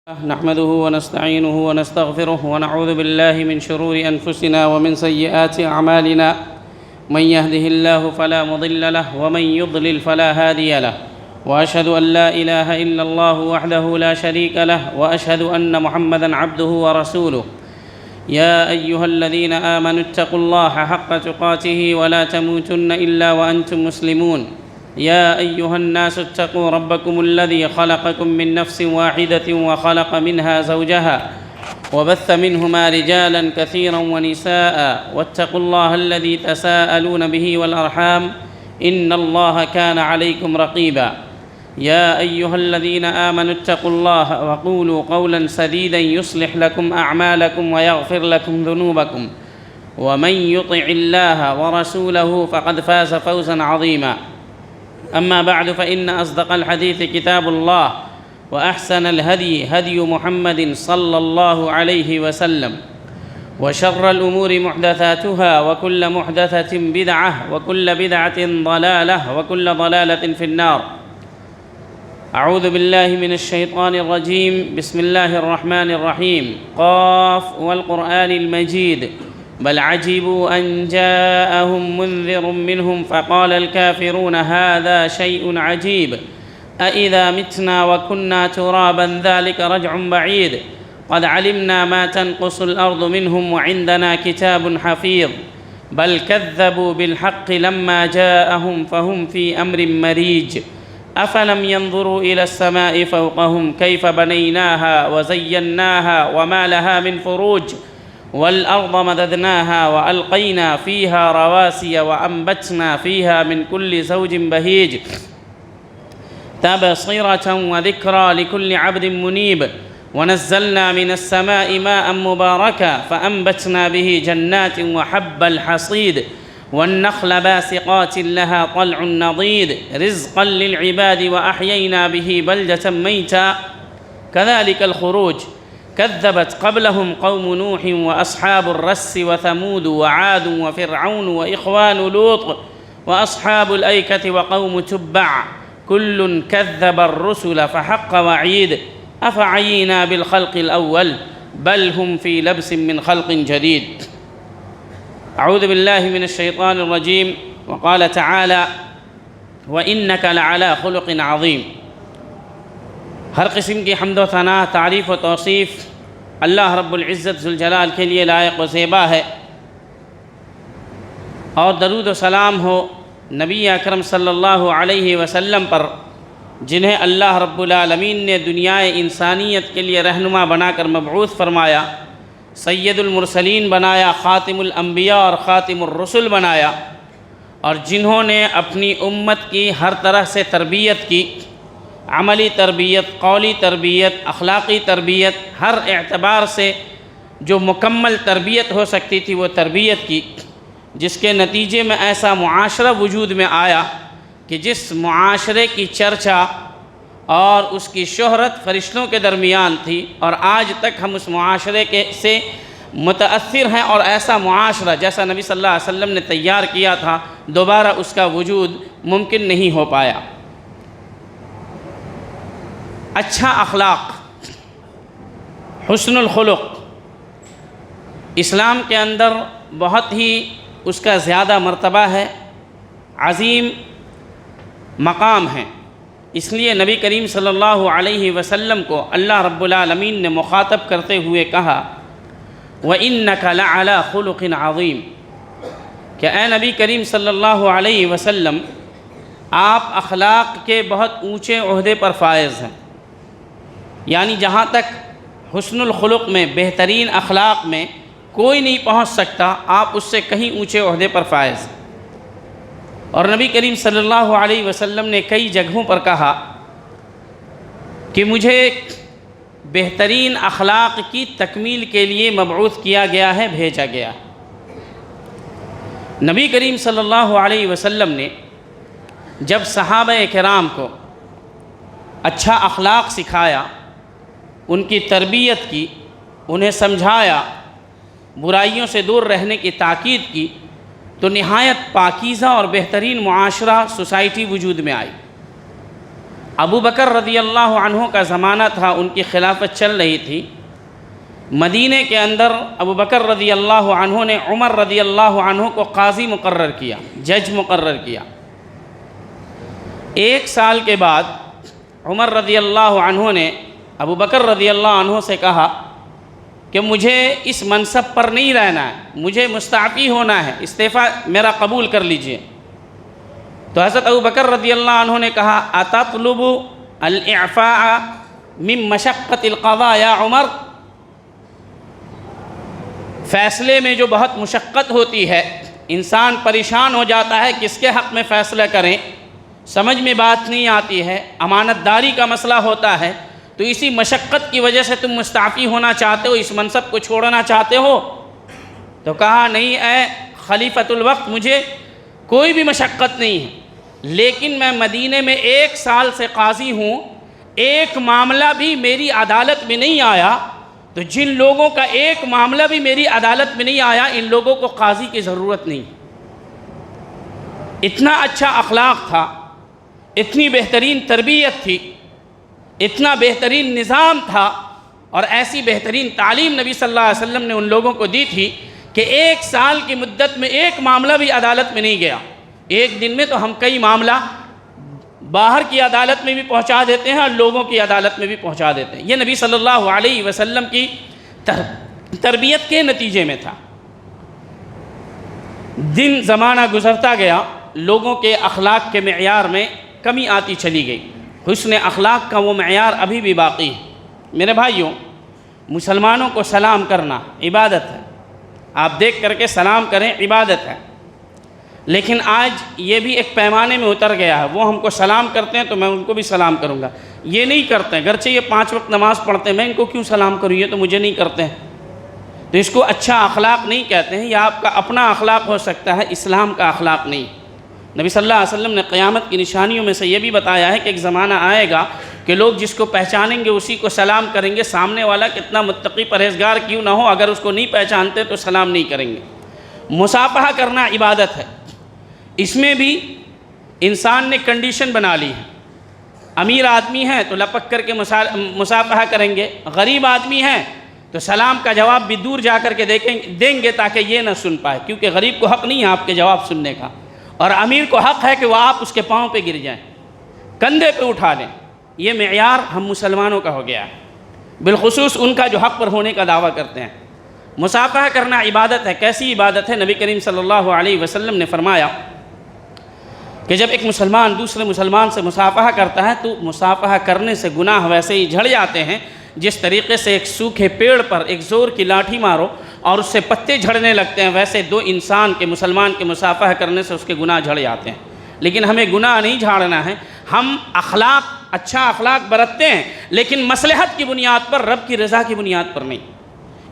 نحمده ونستعينه ونستغفره ونعوذ بالله من شرور أنفسنا ومن سيئات أعمالنا من يهده الله فلا مضل له ومن يضلل فلا هادي له وأشهد أن لا إله إلا الله وحده لا شريك له وأشهد أن محمدًا عبده ورسوله يا أيها الذين آمنوا اتقوا الله حق تقاته ولا تموتن إلا وأنتم مسلمون يا أيها الناس اتقوا ربكم الذي خلقكم من نفس واحدة وخلق منها زوجها وبث منهما رجالا كثيرا ونساء واتقوا الله الذي تساءلون به والأرحام إن الله كان عليكم رقيبا يا أيها الذين آمنوا اتقوا الله وقولوا قولا سديدا يصلح لكم أعمالكم ويغفر لكم ذنوبكم ومن يطع الله ورسوله فقد فاز فوزا عظيما أما بعد فإن أصدق الحديث كتاب الله وأحسن الهدي هدي محمد صلى الله عليه وسلم وشر الأمور محدثاتها وكل محدثة بدعة وكل بدعة ضلالة وكل ضلالة في النار أعوذ بالله من الشيطان الرجيم بسم الله الرحمن الرحيم قاف والقرآن المجيد بل عجبوا أن جاءهم منذر منهم فقال الكافرون هذا شيء عجيب أإذا متنا وكنا ترابا ذلك رجع بعيد قد علمنا ما تنقص الأرض منهم وعندنا كتاب حفيظ بل كذبوا بالحق لما جاءهم فهم في أمر مريج أفلم ينظروا إلى السماء فوقهم كيف بنيناها وزيناها وما لها من فروج والأرض مددناها وألقينا فيها رواسي وأنبتنا فيها من كل زوج بهيج تبصرة وذكرى لكل عبد منيب ونزلنا من السماء ماء مباركا فأنبتنا به جنات وحب الحصيد والنخل باسقات لها طلع نضيد رزقا للعباد وأحيينا به بلدة ميتا كذلك الخروج كذبت قبلهم قوم نوح وأصحاب الرس وثمود وعاد وفرعون وإخوان لوط وأصحاب الأيكة وقوم تبع كل كذب الرسل فحق وعيد أفعينا بالخلق الأول بل هم في لبس من خلق جديد أعوذ بالله من الشيطان الرجيم وقال تعالى وإنك لعلى خلق عظيم ہر قسم کی حمد و ثنا تعریف و توصیف اللہ رب العزت ذوالجلال کے لیے لائق و زیبا ہے اور درود و سلام ہو نبی اکرم صلی اللہ علیہ وسلم پر جنہیں اللہ رب العالمین نے دنیائے انسانیت کے لیے رہنما بنا کر مبعوث فرمایا سید المرسلین بنایا خاتم الانبیاء اور خاتم الرسل بنایا اور جنہوں نے اپنی امت کی ہر طرح سے تربیت کی عملی تربیت قولی تربیت اخلاقی تربیت ہر اعتبار سے جو مکمل تربیت ہو سکتی تھی وہ تربیت کی جس کے نتیجے میں ایسا معاشرہ وجود میں آیا کہ جس معاشرے کی چرچا اور اس کی شہرت فرشتوں کے درمیان تھی اور آج تک ہم اس معاشرے سے متاثر ہیں اور ایسا معاشرہ جیسا نبی صلی اللہ علیہ وسلم نے تیار کیا تھا دوبارہ اس کا وجود ممکن نہیں ہو پایا اچھا اخلاق حسن الخلق اسلام کے اندر بہت ہی اس کا زیادہ مرتبہ ہے عظیم مقام ہے اس لیے نبی کریم صلی اللہ علیہ وسلم کو اللہ رب العالمین نے مخاطب کرتے ہوئے کہا وَإِنَّكَ لَعَلَى خُلُقٍ عَظِيمٍ کہ اے نبی کریم صلی اللہ علیہ وسلم آپ اخلاق کے بہت اونچے عہدے پر فائز ہیں یعنی جہاں تک حسن الخلق میں بہترین اخلاق میں کوئی نہیں پہنچ سکتا آپ اس سے کہیں اونچے عہدے پر فائز ہیں اور نبی کریم صلی اللہ علیہ وسلم نے کئی جگہوں پر کہا کہ مجھے بہترین اخلاق کی تکمیل کے لیے مبعوث کیا گیا ہے بھیجا گیا ہے نبی کریم صلی اللہ علیہ وسلم نے جب صحابہ کرام کو اچھا اخلاق سکھایا ان کی تربیت کی انہیں سمجھایا برائیوں سے دور رہنے کی تاکید کی تو نہایت پاکیزہ اور بہترین معاشرہ سوسائٹی وجود میں آئی ابو بکر رضی اللہ عنہ کا زمانہ تھا، ان کی خلافت چل رہی تھی۔ مدینے کے اندر ابو بکر رضی اللہ عنہ نے عمر رضی اللہ عنہ کو قاضی مقرر کیا، جج مقرر کیا۔ 1 سال کے بعد عمر رضی اللہ عنہ نے ابو بکر رضی اللہ عنہ سے کہا کہ مجھے اس منصب پر نہیں رہنا ہے، مجھے مستعفی ہونا ہے، استعفیٰ میرا قبول کر لیجئے۔ تو حضرت ابو بکر رضی اللہ عنہ نے کہا اتطلب الاعفاء من مشقت القضاء یا عمر، فیصلے میں جو بہت مشقت ہوتی ہے، انسان پریشان ہو جاتا ہے کس کے حق میں فیصلہ کریں، سمجھ میں بات نہیں آتی ہے، امانت داری کا مسئلہ ہوتا ہے، تو اسی مشقت کی وجہ سے تم مستعفی ہونا چاہتے ہو، اس منصب کو چھوڑنا چاہتے ہو؟ تو کہا نہیں اے خلیفۃ الوقت، مجھے کوئی بھی مشقت نہیں ہے، لیکن میں مدینے میں 1 سال سے قاضی ہوں، ایک معاملہ بھی میری عدالت میں نہیں آیا، تو جن لوگوں کا ایک معاملہ بھی میری عدالت میں نہیں آیا، ان لوگوں کو قاضی کی ضرورت نہیں۔ اتنا اچھا اخلاق تھا، اتنی بہترین تربیت تھی، اتنا بہترین نظام تھا، اور ایسی بہترین تعلیم نبی صلی اللہ علیہ وسلم نے ان لوگوں کو دی تھی کہ 1 سال کی مدت میں ایک معاملہ بھی عدالت میں نہیں گیا۔ ایک دن میں تو ہم کئی معاملہ باہر کی عدالت میں بھی پہنچا دیتے ہیں اور لوگوں کی عدالت میں بھی پہنچا دیتے ہیں۔ یہ نبی صلی اللہ علیہ وسلم کی تربیت کے نتیجے میں تھا۔ دن زمانہ گزرتا گیا، لوگوں کے اخلاق کے معیار میں کمی آتی چلی گئی۔ حسن اخلاق کا وہ معیار ابھی بھی باقی ہے۔ میرے بھائیوں، مسلمانوں کو سلام کرنا عبادت ہے، آپ دیکھ کر کے سلام کریں، عبادت ہے، لیکن آج یہ بھی ایک پیمانے میں اتر گیا ہے، وہ ہم کو سلام کرتے ہیں تو میں ان کو بھی سلام کروں گا، یہ نہیں کرتے ہیں، گرچہ یہ 5 وقت نماز پڑھتے ہیں، میں ان کو کیوں سلام کروں، یہ تو مجھے نہیں کرتے ہیں، تو اس کو اچھا اخلاق نہیں کہتے ہیں۔ یہ آپ کا اپنا اخلاق ہو سکتا ہے، اسلام کا اخلاق نہیں۔ نبی صلی اللہ علیہ وسلم نے قیامت کی نشانیوں میں سے یہ بھی بتایا ہے کہ ایک زمانہ آئے گا کہ لوگ جس کو پہچانیں گے اسی کو سلام کریں گے، سامنے والا کتنا متقی پرہیزگار کیوں نہ ہو، اگر اس کو نہیں پہچانتے تو سلام نہیں کریں گے۔ مصافحہ کرنا عبادت ہے، اس میں بھی انسان نے کنڈیشن بنا لی ہے۔ امیر آدمی ہے تو لپک کر کے مصافحہ کریں گے، غریب آدمی ہے تو سلام کا جواب بھی دور جا کر کے دیں گے تاکہ یہ نہ سن پائے، کیونکہ غریب کو حق نہیں ہے آپ کے جواب سننے کا، اور امیر کو حق ہے کہ وہ آپ اس کے پاؤں پہ گر جائیں، کندھے پہ اٹھا لیں۔ یہ معیار ہم مسلمانوں کا ہو گیا ہے، بالخصوص ان کا جو حق پر ہونے کا دعویٰ کرتے ہیں۔ مصافحہ کرنا عبادت ہے۔ کیسی عبادت ہے؟ نبی کریم صلی اللہ علیہ وسلم نے فرمایا کہ جب ایک مسلمان دوسرے مسلمان سے مصافحہ کرتا ہے تو مصافحہ کرنے سے گناہ ویسے ہی جھڑ جاتے ہیں جس طریقے سے ایک سوکھے پیڑ پر ایک زور کی لاٹھی مارو اور اس سے پتے جھڑنے لگتے ہیں، ویسے دو انسان کے مسلمان کے مصافحہ کرنے سے اس کے گناہ جھڑ جاتے ہیں۔ لیکن ہمیں گناہ نہیں جھاڑنا ہے، ہم اچھا اخلاق برتتے ہیں، لیکن مصلحت کی بنیاد پر، رب کی رضا کی بنیاد پر نہیں۔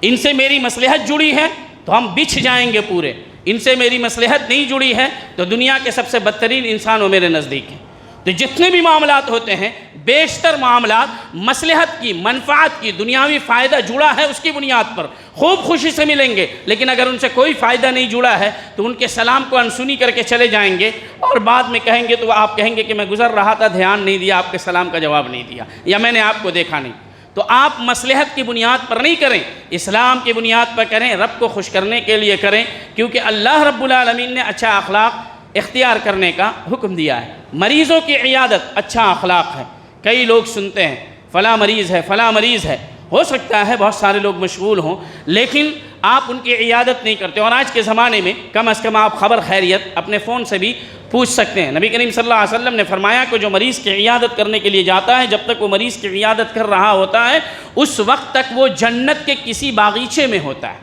ان سے میری مصلحت جڑی ہے تو ہم بچھ جائیں گے پورے، ان سے میری مصلحت نہیں جڑی ہے تو دنیا کے سب سے بدترین انسان وہ میرے نزدیک ہیں۔ تو جتنے بھی معاملات ہوتے ہیں، بیشتر معاملات مصلحت کی، منفعت کی، دنیاوی فائدہ جڑا ہے اس کی بنیاد پر خوب خوشی سے ملیں گے، لیکن اگر ان سے کوئی فائدہ نہیں جڑا ہے تو ان کے سلام کو انسنی کر کے چلے جائیں گے، اور بعد میں کہیں گے تو آپ کہیں گے کہ میں گزر رہا تھا، دھیان نہیں دیا، آپ کے سلام کا جواب نہیں دیا، یا میں نے آپ کو دیکھا نہیں۔ تو آپ مصلحت کی بنیاد پر نہیں کریں، اسلام کی بنیاد پر کریں، رب کو خوش کرنے کے لیے کریں، کیونکہ اللہ رب العالمین نے اچھا اخلاق اختیار کرنے کا حکم دیا ہے۔ مریضوں کی عیادت اچھا اخلاق ہے۔ کئی لوگ سنتے ہیں فلاں مریض ہے، فلاں مریض ہے، ہو سکتا ہے بہت سارے لوگ مشغول ہوں، لیکن آپ ان کی عیادت نہیں کرتے، اور آج کے زمانے میں کم از کم آپ خبر خیریت اپنے فون سے بھی پوچھ سکتے ہیں۔ نبی کریم صلی اللہ علیہ وسلم نے فرمایا کہ جو مریض کی عیادت کرنے کے لیے جاتا ہے، جب تک وہ مریض کی عیادت کر رہا ہوتا ہے اس وقت تک وہ جنت کے کسی باغیچے میں ہوتا ہے،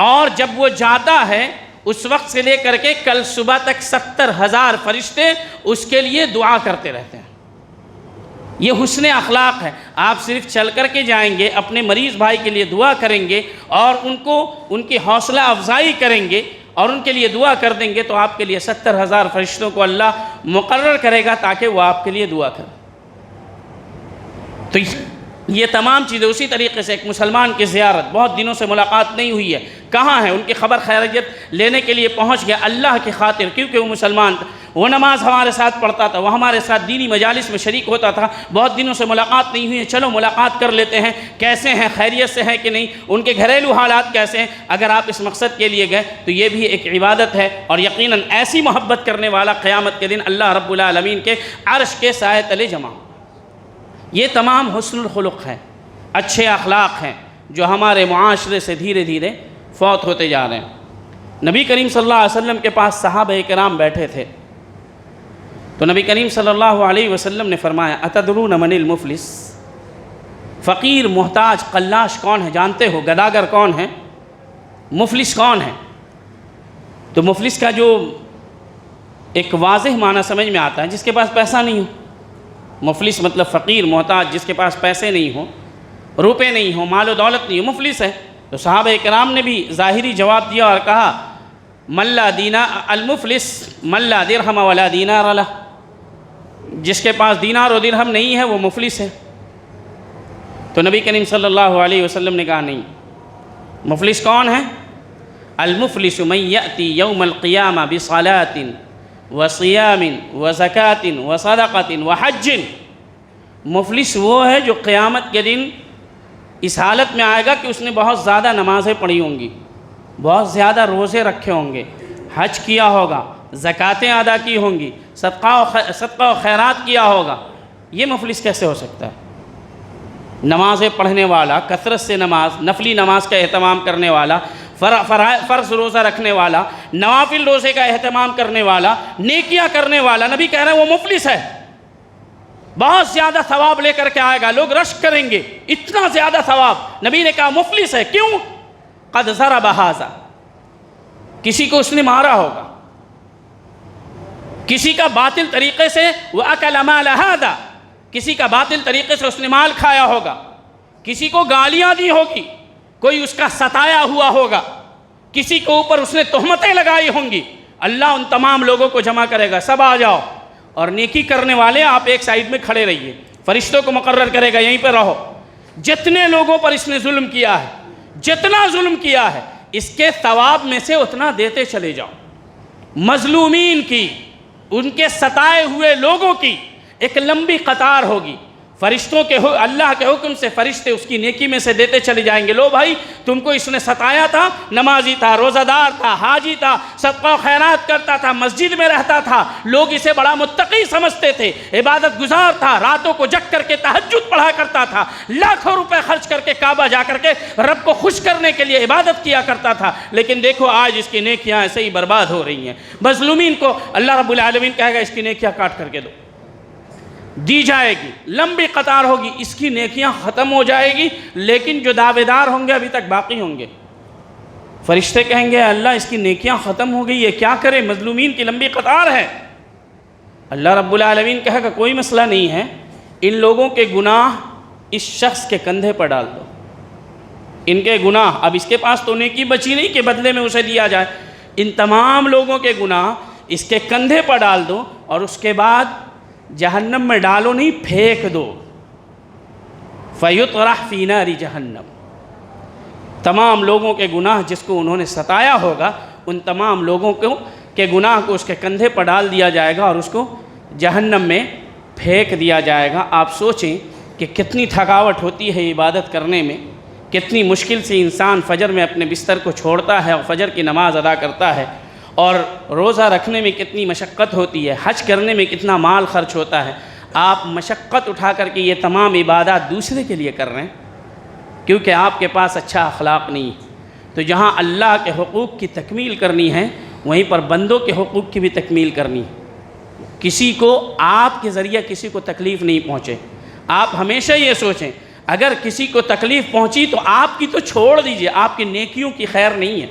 اور جب وہ جاتا ہے اس وقت سے لے کر کے کل صبح تک 70,000 فرشتے اس کے لیے دعا کرتے رہتے ہیں۔ یہ حسن اخلاق ہے۔ آپ صرف چل کر کے جائیں گے، اپنے مریض بھائی کے لیے دعا کریں گے اور ان کی حوصلہ افزائی کریں گے اور ان کے لیے دعا کر دیں گے، تو آپ کے لیے 70,000 فرشتوں کو اللہ مقرر کرے گا تاکہ وہ آپ کے لیے دعا کریں۔ تو یہ تمام چیزیں، اسی طریقے سے ایک مسلمان کی زیارت، بہت دنوں سے ملاقات نہیں ہوئی ہے، کہاں ہیں؟ ان کی خبر خیریت لینے کے لیے پہنچ گیا اللہ کی خاطر، کیونکہ وہ مسلمان تھا، وہ نماز ہمارے ساتھ پڑھتا تھا، وہ ہمارے ساتھ دینی مجالس میں شریک ہوتا تھا، بہت دنوں سے ملاقات نہیں ہوئی ہے، چلو ملاقات کر لیتے ہیں، کیسے ہیں، خیریت سے ہیں کہ نہیں، ان کے گھریلو حالات کیسے ہیں۔ اگر آپ اس مقصد کے لیے گئے تو یہ بھی ایک عبادت ہے، اور یقیناً ایسی محبت کرنے والا قیامت کے دن اللہ رب العالمین کے عرش کے سائے تلے جمع۔ یہ تمام حسن الخلق ہیں، اچھے اخلاق ہیں جو ہمارے معاشرے سے دھیرے دھیرے فوت ہوتے جا رہے ہیں۔ نبی کریم صلی اللہ علیہ وسلم کے پاس صحابہ کرام بیٹھے تھے، تو نبی کریم صلی اللہ علیہ وسلم نے فرمایا اتدرون من المفلس؟ فقیر، محتاج، قلاش کون ہے جانتے ہو؟ گداگر کون ہے؟ مفلس کون ہے؟ تو مفلس کا جو ایک واضح معنی سمجھ میں آتا ہے جس کے پاس پیسہ نہیں ہو۔ مفلس مطلب فقیر، محتاج، جس کے پاس پیسے نہیں ہوں، روپے نہیں ہوں، مال و دولت نہیں ہو، مفلس ہے۔ تو صحابہ کرام نے بھی ظاہری جواب دیا اور کہا من لا المفلس من لا درہم ولا دینار لہ، جس کے پاس دینار و درہم نہیں ہے وہ مفلس ہے۔ تو نبی کریم صلی اللہ علیہ وسلم نے کہا نہیں، مفلس کون ہے؟ المفلس من یأتی یوم القیامہ بصلاۃ وصیام وزکاۃ وصدقۃ وحج۔ مفلس وہ ہے جو قیامت کے دن اس حالت میں آئے گا کہ اس نے بہت زیادہ نمازیں پڑھی ہوں گی، بہت زیادہ روزے رکھے ہوں گے، حج کیا ہوگا، زکاتیں ادا کی ہوں گی، صدقہ و خیرات کیا ہوگا۔ یہ مفلس کیسے ہو سکتا ہے؟ نمازیں پڑھنے والا، کثرت سے نماز، نفلی نماز کا اہتمام کرنے والا، فرض روزہ رکھنے والا، نوافل روزے کا اہتمام کرنے والا، نیکیاں کرنے والا، نبی کہہ رہے ہیں وہ مفلس ہے، بہت زیادہ ثواب لے کر کے آئے گا، لوگ رشک کریں گے، اتنا زیادہ ثواب۔ نبی نے کہا مفلس ہے، کیوں؟ قد ضرب ھذا، کسی کو اس نے مارا ہوگا، کسی کا باطل طریقے سے وَأَكَلَ مَالَ هَذَا، کسی کا باطل طریقے سے اس نے مال کھایا ہوگا، کسی کو گالیاں دی ہوگی، کوئی اس کا ستایا ہوا ہوگا، کسی کے اوپر اس نے تہمتیں لگائی ہوں گی۔ اللہ ان تمام لوگوں کو جمع کرے گا، سب آ جاؤ، اور نیکی کرنے والے آپ ایک سائیڈ میں کھڑے رہیے، فرشتوں کو مقرر کرے گا یہیں پہ رہو۔ جتنے لوگوں پر اس نے ظلم کیا ہے، جتنا ظلم کیا ہے، اس کے ثواب میں سے اتنا دیتے چلے جاؤ۔ مظلومین کی، ان کے ستائے ہوئے لوگوں کی ایک لمبی قطار ہوگی، فرشتوں کے اللہ کے حکم سے فرشتے اس کی نیکی میں سے دیتے چلے جائیں گے۔ لو بھائی، تم کو اس نے ستایا تھا، نمازی تھا، روزہ دار تھا، حاجی تھا، صدقہ و خیرات کرتا تھا، مسجد میں رہتا تھا، لوگ اسے بڑا متقی سمجھتے تھے، عبادت گزار تھا، راتوں کو جگ کر کے تہجد پڑھا کرتا تھا، لاکھوں روپے خرچ کر کے کعبہ جا کر کے رب کو خوش کرنے کے لیے عبادت کیا کرتا تھا، لیکن دیکھو آج اس کی نیکیاں ایسے ہی برباد ہو رہی ہیں۔ مظلومین کو اللہ رب العالمین کہے گا اس کی نیکیاں کاٹ کر کے دو، دی جائے گی، لمبی قطار ہوگی، اس کی نیکیاں ختم ہو جائے گی، لیکن جو دعوے دار ہوں گے ابھی تک باقی ہوں گے۔ فرشتے کہیں گے اللہ اس کی نیکیاں ختم ہو گئی، یہ کیا کرے، مظلومین کی لمبی قطار ہے۔ اللہ رب العالمین کہے گا کوئی مسئلہ نہیں ہے، ان لوگوں کے گناہ اس شخص کے کندھے پر ڈال دو، ان کے گناہ، اب اس کے پاس تو نیکی بچی نہیں کہ بدلے میں اسے دیا جائے، ان تمام لوگوں کے گناہ اس کے کندھے پر ڈال دو، اور اس کے بعد جہنم میں ڈالو نہیں، پھینک دو، فَيُطْرَحْ فِي نَارِ جَهَنَّمَ۔ تمام لوگوں کے گناہ جس کو انہوں نے ستایا ہوگا، ان تمام لوگوں کے گناہ کو اس کے کندھے پر ڈال دیا جائے گا اور اس کو جہنم میں پھینک دیا جائے گا۔ آپ سوچیں کہ کتنی تھکاوٹ ہوتی ہے عبادت کرنے میں، کتنی مشکل سے انسان فجر میں اپنے بستر کو چھوڑتا ہے اور فجر کی نماز ادا کرتا ہے، اور روزہ رکھنے میں کتنی مشقت ہوتی ہے، حج کرنے میں کتنا مال خرچ ہوتا ہے۔ آپ مشقت اٹھا کر کے یہ تمام عبادات دوسرے کے لیے کر رہے ہیں کیونکہ آپ کے پاس اچھا اخلاق نہیں۔ تو جہاں اللہ کے حقوق کی تکمیل کرنی ہے، وہیں پر بندوں کے حقوق کی بھی تکمیل کرنی ہے۔ کسی کو آپ کے ذریعہ کسی کو تکلیف نہیں پہنچے۔ آپ ہمیشہ یہ سوچیں اگر کسی کو تکلیف پہنچی تو آپ کی تو چھوڑ دیجئے، آپ کی نیکیوں کی خیر نہیں ہے،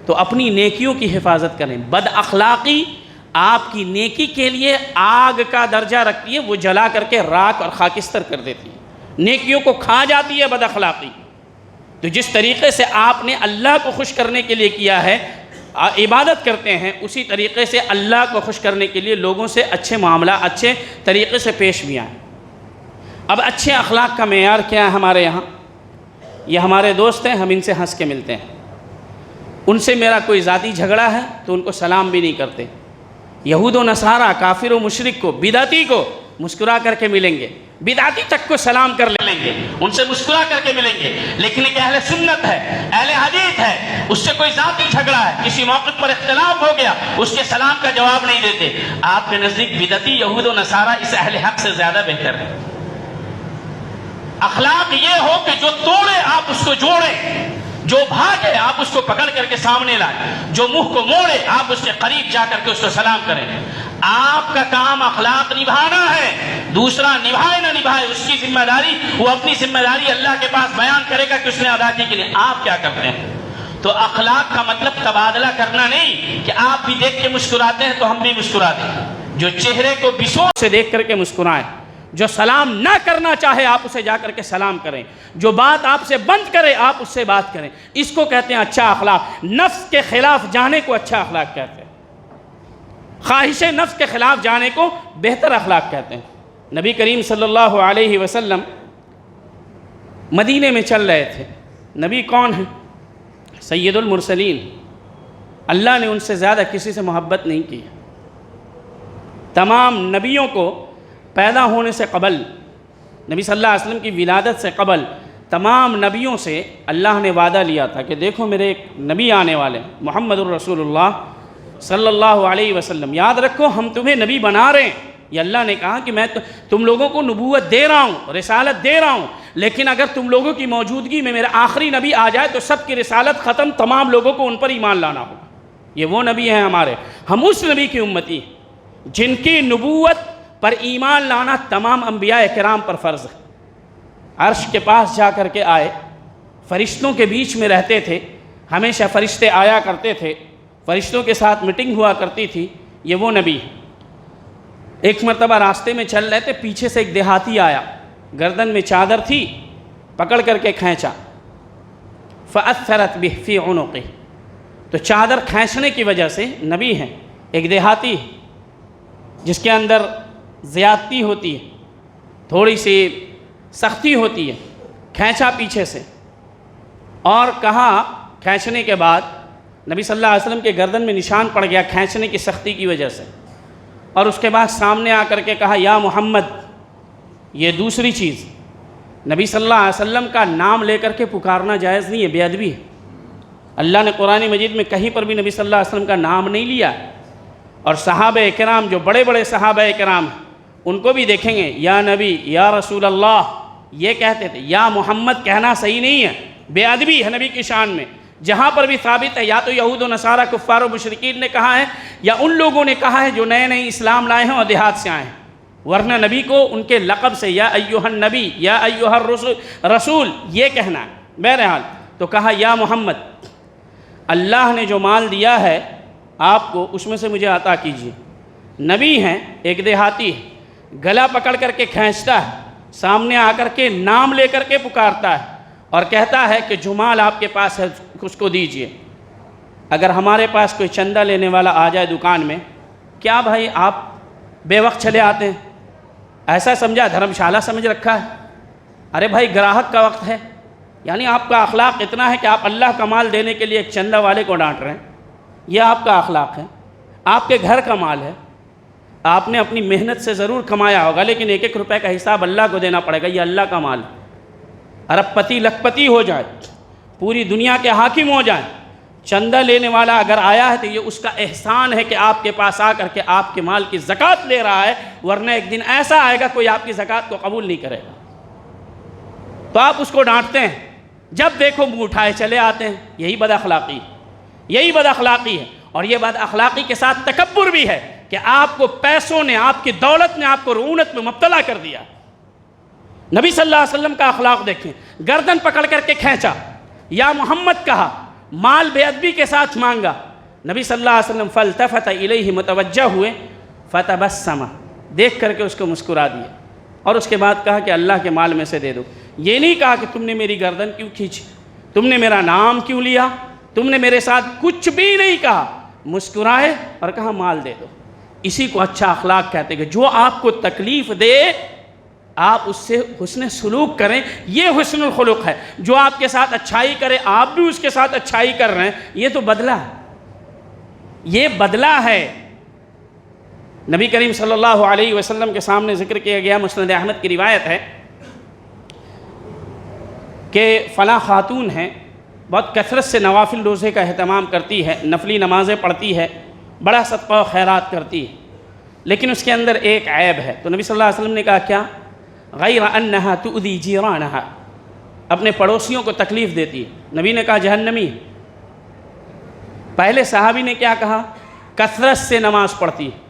تو اپنی نیکیوں کی حفاظت کریں۔ بد اخلاقی آپ کی نیکی کے لیے آگ کا درجہ رکھتی ہے، وہ جلا کر کے راکھ اور خاکستر کر دیتی ہے، نیکیوں کو کھا جاتی ہے بد اخلاقی۔ تو جس طریقے سے آپ نے اللہ کو خوش کرنے کے لیے کیا ہے، عبادت کرتے ہیں، اسی طریقے سے اللہ کو خوش کرنے کے لیے لوگوں سے اچھے معاملہ، اچھے طریقے سے پیش بھی آئیں۔ اب اچھے اخلاق کا معیار کیا ہے ہمارے یہاں؟ یہ ہمارے دوست ہیں، ہم ان سے ہنس کے ملتے ہیں، ان سے میرا کوئی ذاتی جھگڑا ہے تو ان کو سلام بھی نہیں کرتے۔ یہود و نصارہ، کافر و مشرک کو، بدعتی کو مسکرا کر کے ملیں گے، بدعتی تک کو سلام کر لیں گے، ان سے مسکرا کر کے ملیں گے، لیکن ایک اہل سنت ہے، اہل حدیث ہے، اس سے کوئی ذاتی جھگڑا ہے، کسی موقف پر اختلاف ہو گیا، اس کے سلام کا جواب نہیں دیتے۔ آپ کے نزدیک بدعتی یہود و نصارہ اس اہل حق سے زیادہ بہتر ہے۔ اخلاق یہ ہو کہ جو توڑے آپ اس کو جوڑیں، جو بھاگے آپ اس کو پکڑ کر کے سامنے لائیں، جو منہ کو موڑے آپ اس کے قریب جا کر کے اس کو سلام کریں۔ آپ کا کام اخلاق نبھانا ہے، دوسرا نبھائے نہ نبھائے اس کی ذمہ داری، وہ اپنی ذمہ داری اللہ کے پاس بیان کرے گا کہ اس نے ادا کی کہ نہیں۔ آپ کیا کرتے ہیں؟ تو اخلاق کا مطلب تبادلہ کرنا نہیں کہ آپ بھی دیکھ کے مسکراتے ہیں تو ہم بھی مسکرا دیں۔ جو چہرے کو بسو سے دیکھ کر کے مسکرائیں، جو سلام نہ کرنا چاہے آپ اسے جا کر کے سلام کریں، جو بات آپ سے بند کرے آپ اس سے بات کریں، اس کو کہتے ہیں اچھا اخلاق۔ نفس کے خلاف جانے کو اچھا اخلاق کہتے ہیں، خواہش نفس کے خلاف جانے کو بہتر اخلاق کہتے ہیں۔ نبی کریم صلی اللہ علیہ وسلم مدینے میں چل رہے تھے۔ نبی کون ہیں؟ سید المرسلین۔ اللہ نے ان سے زیادہ کسی سے محبت نہیں کی۔ تمام نبیوں کو پیدا ہونے سے قبل، نبی صلی اللہ علیہ وسلم کی ولادت سے قبل تمام نبیوں سے اللہ نے وعدہ لیا تھا کہ دیکھو میرے ایک نبی آنے والے محمد الرسول اللہ صلی اللہ علیہ وسلم، یاد رکھو ہم تمہیں نبی بنا رہے ہیں۔ یہ اللہ نے کہا کہ میں تم لوگوں کو نبوت دے رہا ہوں، رسالت دے رہا ہوں، لیکن اگر تم لوگوں کی موجودگی میں میرا آخری نبی آ جائے تو سب کی رسالت ختم، تمام لوگوں کو ان پر ایمان لانا ہوگا۔ یہ وہ نبی ہیں ہمارے، ہم اس نبی کی امتی ہیں جن کی نبوت پر ایمان لانا تمام انبیاء کرام پر فرض ہے۔ عرش کے پاس جا کر کے آئے، فرشتوں کے بیچ میں رہتے تھے، ہمیشہ فرشتے آیا کرتے تھے، فرشتوں کے ساتھ میٹنگ ہوا کرتی تھی، یہ وہ نبی ہے۔ ایک مرتبہ راستے میں چل رہے تھے، پیچھے سے ایک دیہاتی آیا، گردن میں چادر تھی، پکڑ کر کے کھینچا، فَأَثَّرَتْ بِهِ فِي عُنُقِهِ، تو چادر کھینچنے کی وجہ سے نبی ہیں، ایک دیہاتی جس کے اندر زیادتی ہوتی ہے، تھوڑی سی سختی ہوتی ہے، کھینچا پیچھے سے، اور کہا کھینچنے کے بعد نبی صلی اللہ علیہ وسلم کے گردن میں نشان پڑ گیا کھینچنے کی سختی کی وجہ سے، اور اس کے بعد سامنے آ کر کے کہا یا محمد۔ یہ دوسری چیز، نبی صلی اللہ علیہ وسلم کا نام لے کر کے پکارنا جائز نہیں ہے، بے ادبی ہے۔ اللہ نے قرآن مجید میں کہیں پر بھی نبی صلی اللہ علیہ وسلم کا نام نہیں لیا، اور صحابہ کرام جو بڑے بڑے صحابہ کرام ہیں ان کو بھی دیکھیں گے یا نبی یا رسول اللہ یہ کہتے تھے، یا محمد کہنا صحیح نہیں ہے، بے ادبی ہے نبی کی شان میں۔ جہاں پر بھی ثابت ہے یا تو یہود و نصارہ کفار و مشرکین نے کہا ہے یا ان لوگوں نے کہا ہے جو نئے نئے اسلام لائے ہیں اور دیہات سے آئے ہیں، ورنہ نبی کو ان کے لقب سے یا ایھا النبی یا ایھا الرسول یہ کہنا ہے۔ بہرحال تو کہا یا محمد، اللہ نے جو مال دیا ہے آپ کو اس میں سے مجھے عطا کیجیے۔ نبی ہیں، ایک دیہاتی ہے، گلا پکڑ کر کے کھینچتا ہے، سامنے آ کر کے نام لے کر کے پکارتا ہے اور کہتا ہے کہ جو مال آپ کے پاس ہے اس کو دیجیے۔ اگر ہمارے پاس کوئی چندہ لینے والا آ جائے دکان میں، کیا بھائی آپ بے وقت چلے آتے ہیں؟ ایسا سمجھا دھرم شالہ سمجھ رکھا ہے؟ ارے بھائی گراہک کا وقت ہے، یعنی آپ کا اخلاق اتنا ہے کہ آپ اللہ کا مال دینے کے لیے ایک چندہ والے کو ڈانٹ رہے ہیں، یہ آپ کا اخلاق ہے؟ آپ کے گھر کا مال ہے، آپ نے اپنی محنت سے ضرور کمایا ہوگا، لیکن ایک ایک روپے کا حساب اللہ کو دینا پڑے گا، یہ اللہ کا مال ہے۔ ارب پتی لکھ پتی ہو جائے، پوری دنیا کے حاکم ہو جائیں، چندہ لینے والا اگر آیا ہے تو یہ اس کا احسان ہے کہ آپ کے پاس آ کر کے آپ کے مال کی زکوٰۃ لے رہا ہے، ورنہ ایک دن ایسا آئے گا کوئی آپ کی زکوٰۃ کو قبول نہیں کرے گا، تو آپ اس کو ڈانٹتے ہیں، جب دیکھو منہ اٹھائے چلے آتے ہیں۔ یہی بد اخلاقی، یہی بد اخلاقی ہے، اور یہ بد اخلاقی کے ساتھ تکبر بھی ہے کہ آپ کو پیسوں نے، آپ کی دولت نے آپ کو رعونت میں مبتلا کر دیا۔ نبی صلی اللہ علیہ وسلم کا اخلاق دیکھیں، گردن پکڑ کر کے کھینچا، یا محمد کہا، مال بے ادبی کے ساتھ مانگا، نبی صلی اللہ علیہ وسلم فالتفت الیہ، متوجہ ہوئے، فتبسم، دیکھ کر کے اس کو مسکرا دیا، اور اس کے بعد کہا کہ اللہ کے مال میں سے دے دو۔ یہ نہیں کہا کہ تم نے میری گردن کیوں کھینچی، تم نے میرا نام کیوں لیا، تم نے میرے ساتھ کچھ بھی نہیں کہا، مسکرائے اور کہا مال دے دو۔ اسی کو اچھا اخلاق کہتے ہیں کہ جو آپ کو تکلیف دے آپ اس سے حسن سلوک کریں، یہ حسن الخلق ہے۔ جو آپ کے ساتھ اچھائی کرے آپ بھی اس کے ساتھ اچھائی کر رہے ہیں، یہ تو بدلہ ہے، یہ بدلہ ہے۔ نبی کریم صلی اللہ علیہ وسلم کے سامنے ذکر کیا گیا، مسند احمد کی روایت ہے کہ فلاں خاتون ہیں، بہت کثرت سے نوافل روزے کا اہتمام کرتی ہے، نفلی نمازیں پڑھتی ہے، بڑا صدقہ و خیرات کرتی ہے، لیکن اس کے اندر ایک عیب ہے۔ تو نبی صلی اللہ علیہ وسلم نے کہا کیا؟ غیر انہا تؤذی جیرانہا، اپنے پڑوسیوں کو تکلیف دیتی ہے۔ نبی نے کہا جہنمی ہے۔ پہلے صحابی نے کیا کہا؟ کثرت سے نماز پڑھتی ہے،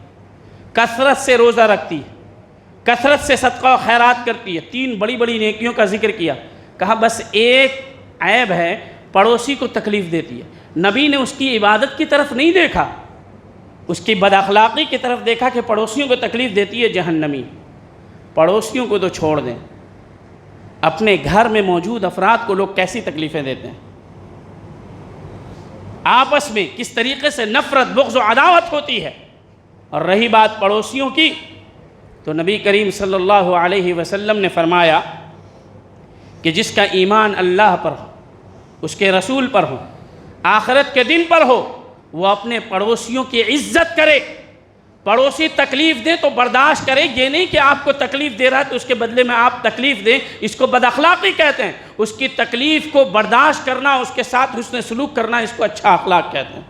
کثرت سے روزہ رکھتی ہے، کثرت سے صدقہ و خیرات کرتی ہے، 3 بڑی بڑی نیکیوں کا ذکر کیا۔ کہا بس ایک عیب ہے، پڑوسی کو تکلیف دیتی ہے۔ نبی نے اس کی عبادت کی طرف نہیں دیکھا، اس کی بد اخلاقی کی طرف دیکھا کہ پڑوسیوں کو تکلیف دیتی ہے، جہنمی۔ پڑوسیوں کو تو چھوڑ دیں، اپنے گھر میں موجود افراد کو لوگ کیسی تکلیفیں دیتے ہیں، آپس میں کس طریقے سے نفرت، بغض و عداوت ہوتی ہے۔ اور رہی بات پڑوسیوں کی، تو نبی کریم صلی اللہ علیہ وسلم نے فرمایا کہ جس کا ایمان اللہ پر ہو، اس کے رسول پر ہو، آخرت کے دن پر ہو، وہ اپنے پڑوسیوں کی عزت کرے۔ پڑوسی تکلیف دے تو برداشت کرے، یہ نہیں کہ آپ کو تکلیف دے رہا ہے تو اس کے بدلے میں آپ تکلیف دیں، اس کو بد اخلاقی کہتے ہیں۔ اس کی تکلیف کو برداشت کرنا، اس کے ساتھ حسن سلوک کرنا، اس کو اچھا اخلاق کہتے ہیں۔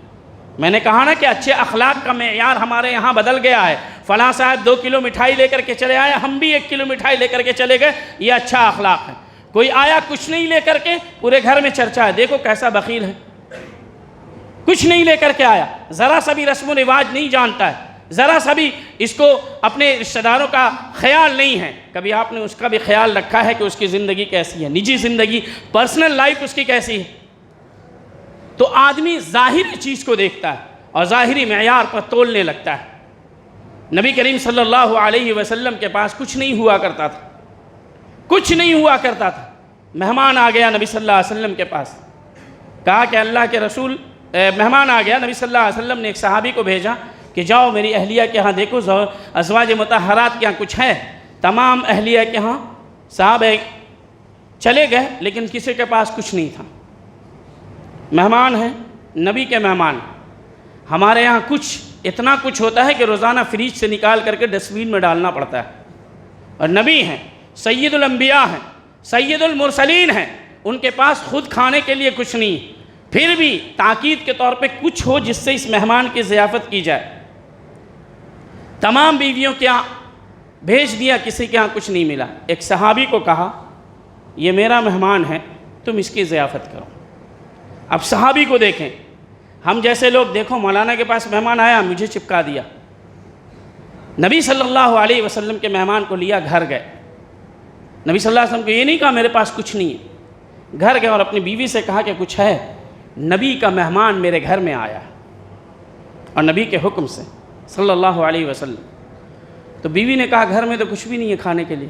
میں نے کہا نا کہ اچھے اخلاق کا معیار ہمارے یہاں بدل گیا ہے۔ فلاں صاحب 2 کلو مٹھائی لے کر کے چلے آئے، ہم بھی 1 کلو مٹھائی لے کر کے چلے گئے، یہ اچھا اخلاق ہے۔ کوئی آیا کچھ نہیں لے کر کے، پورے گھر میں چرچا ہے، دیکھو کیسا بخیل ہے، کچھ نہیں لے کر کے آیا، ذرا سا بھی رسم و رواج نہیں جانتا ہے، ذرا سا بھی اس کو اپنے رشتہ داروں کا خیال نہیں ہے۔ کبھی آپ نے اس کا بھی خیال رکھا ہے کہ اس کی زندگی کیسی ہے، نجی زندگی، پرسنل لائف اس کی کیسی ہے؟ تو آدمی ظاہری چیز کو دیکھتا ہے اور ظاہری معیار پر تولنے لگتا ہے۔ نبی کریم صلی اللہ علیہ وسلم کے پاس کچھ نہیں ہوا کرتا تھا، کچھ نہیں ہوا کرتا تھا۔ مہمان آ گیا نبی صلی اللہ علیہ وسلم کے پاس، کہا کہ اللہ کے رسول، مہمان آ گیا، نبی صلی اللہ علیہ وسلم نے ایک صحابی کو بھیجا کہ جاؤ میری اہلیہ کے ہاں دیکھو ازواج مطہرات کے ہاں کچھ ہے۔ تمام اہلیہ کے ہاں صحابہ چلے گئے، لیکن کسی کے پاس کچھ نہیں تھا۔ مہمان ہیں، نبی کے مہمان۔ ہمارے یہاں کچھ اتنا کچھ ہوتا ہے کہ روزانہ فریج سے نکال کر کے ڈسٹ بین میں ڈالنا پڑتا ہے، اور نبی ہیں، سید الانبیاء ہیں، سید المرسلین ہیں، ان کے پاس خود کھانے کے لیے کچھ نہیں، پھر بھی تاکید کے طور پہ کچھ ہو جس سے اس مہمان کی ضیافت کی جائے۔ تمام بیویوں کے ہاں بھیج دیا، کسی کے ہاں کچھ نہیں ملا۔ ایک صحابی کو کہا یہ میرا مہمان ہے، تم اس کی ضیافت کرو۔ اب صحابی کو دیکھیں، ہم جیسے لوگ دیکھو مولانا کے پاس مہمان آیا، مجھے چپکا دیا۔ نبی صلی اللہ علیہ وسلم کے مہمان کو لیا، گھر گئے، نبی صلی اللہ علیہ وسلم کو یہ نہیں کہا میرے پاس کچھ نہیں ہے، گھر گئے اور اپنی بیوی سے کہا کہ کچھ ہے، نبی کا مہمان میرے گھر میں آیا ہے، اور نبی کے حکم سے صلی اللہ علیہ وسلم۔ تو بیوی نے کہا گھر میں تو کچھ بھی نہیں ہے کھانے کے لیے،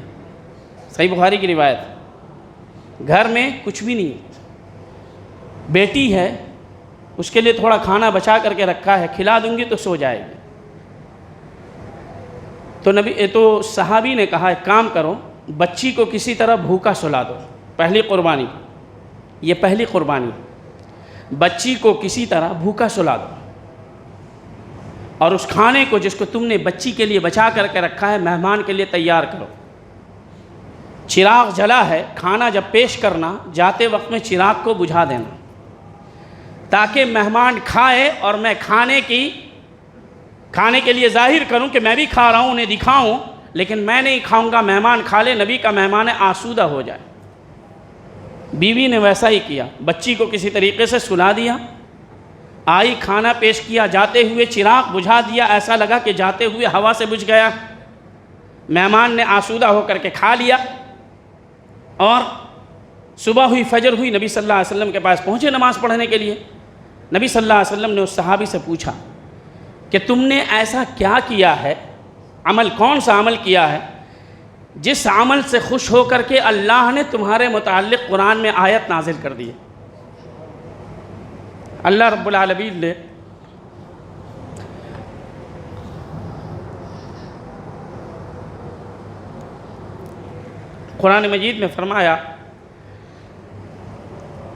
صحیح بخاری کی روایت، گھر میں کچھ بھی نہیں ہے، بیٹی ہے اس کے لیے تھوڑا کھانا بچا کر کے رکھا ہے، کھلا دوں گی تو سو جائے گی۔ تو صحابی نے کہا ایک کام کرو، بچی کو کسی طرح بھوکا سلا دو، پہلی قربانی، یہ پہلی قربانی، بچی کو کسی طرح بھوکا سلا دو، اور اس کھانے کو جس کو تم نے بچی کے لیے بچا کر کے رکھا ہے مہمان کے لیے تیار کرو۔ چراغ جلا ہے، کھانا جب پیش کرنا جاتے وقت میں چراغ کو بجھا دینا، تاکہ مہمان کھائے اور میں کھانے کے لیے ظاہر کروں کہ میں بھی کھا رہا ہوں، انہیں دکھاؤں، لیکن میں نہیں کھاؤں گا، مہمان کھا لے، نبی کا مہمان ہے، آسودہ ہو جائے۔ بیوی نے ویسا ہی کیا، بچی کو کسی طریقے سے سلا دیا، آئی کھانا پیش کیا، جاتے ہوئے چراغ بجھا دیا، ایسا لگا کہ جاتے ہوئے ہوا سے بجھ گیا، مہمان نے آسودہ ہو کر کے کھا لیا، اور صبح ہوئی، فجر ہوئی، نبی صلی اللہ علیہ وسلم کے پاس پہنچے نماز پڑھنے کے لیے۔ نبی صلی اللہ علیہ وسلم نے اس صحابی سے پوچھا کہ تم نے ایسا کیا کیا ہے، عمل کون سا عمل کیا ہے جس عمل سے خوش ہو کر کے اللہ نے تمہارے متعلق قرآن میں آیت نازل کر دی ہے؟ اللہ رب العالمین نے قرآن مجید میں فرمایا